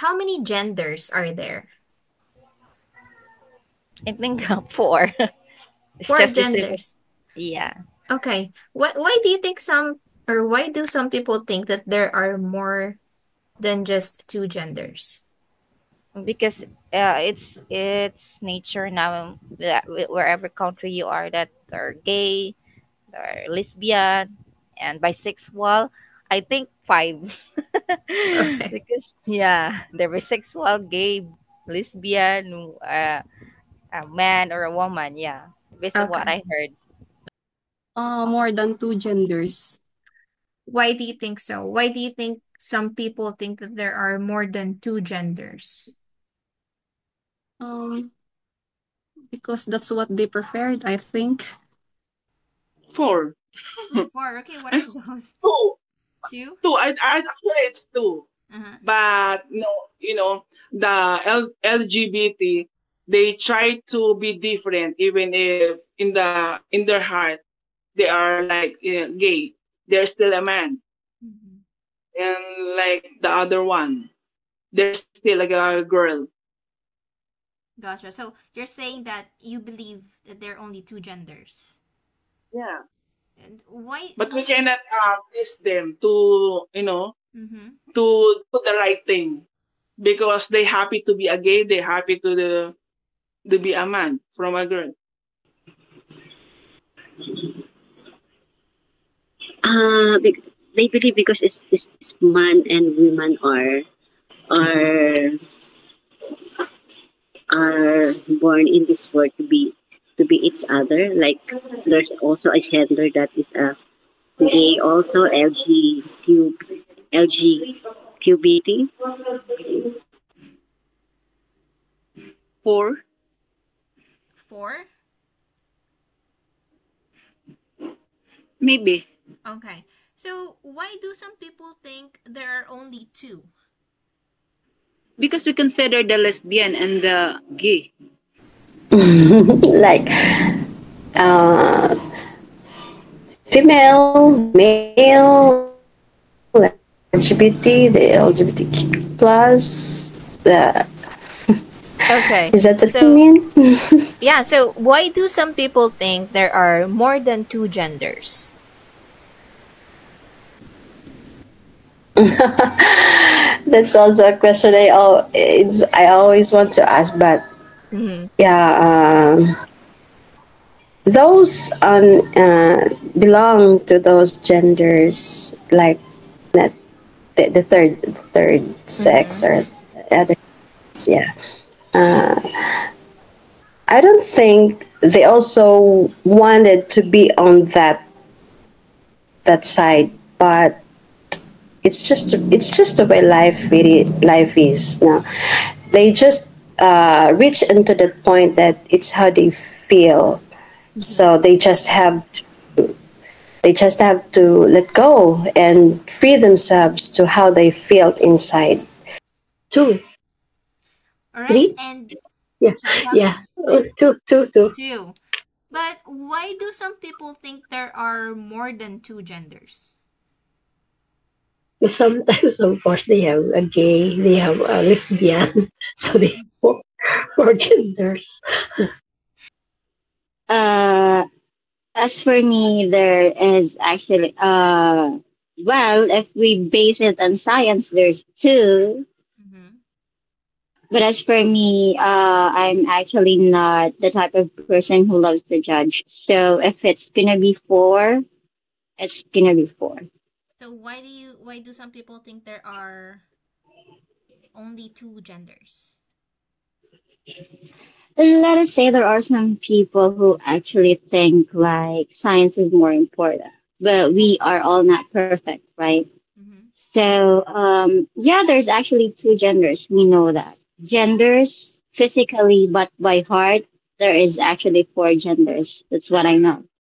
how many genders are there? I think four. It's Four just the same. genders. Yeah, Okay. Why do you think some or why do some people think that there are more than just two genders? because it's nature now that wherever country you are that are gay, or lesbian, and bisexual. I think five. Okay. Because yeah, they're bisexual, gay, lesbian, a man or a woman. Yeah, based on what Okay. I heard. More than two genders. Why do you think so? Why do you think some people think that there are more than two genders? Um, because that's what they preferred, I think. Four. Four. Okay, what are those? Two. Two? Two. I actually it's two. Uh-huh. But no, the LGBT, they try to be different, even if in their heart they are like gay. They're still a man, Mhm. and like the other one, they're still like a girl. Gotcha. So you're saying that you believe that there are only two genders. Yeah, And why but we why cannot twist them to mm-hmm. to the right thing because they happy to be a gay. They happy to be a man from a girl. They believe because it's man and women are are born in this world to be each other. Like there's also a gender that is a gay, also LGQBT. Four. Four? Maybe. Okay. So why do some people think there are only two? Because we consider the lesbian and the gay. Like uh, female, male, LGBT, the LGBTQ plus. Okay. Is that what you So mean? yeah, so why do some people think there are more than two genders? That's also a question I always want to ask, but Mm-hmm. yeah, those belong to those genders, like that the third sex Mm-hmm. or other. Yeah, uh, I don't think they also wanted to be on that side, but it's just the way life is now. They just reach into that point that it's how they feel, Mm-hmm. so they just have to let go and free themselves to how they feel inside. Two, All right. three? And Yeah, sorry, how yeah. many? Two. Two. But why do some people think there are more than two genders? Sometimes, of course, they have a gay, they have a lesbian, so they have four genders. Uh, as for me, there is actually well, if we base it on science, there's two. Mm-hmm. But as for me, I'm actually not the type of person who loves to judge. So if it's gonna be four, it's gonna be four. So why do some people think there are only two genders? Let us say there are some people who actually think like science is more important, but we are all not perfect, right? Mm-hmm. So, yeah, there's actually two genders. We know that. Genders physically, but by heart, there is actually four genders. That's what I know.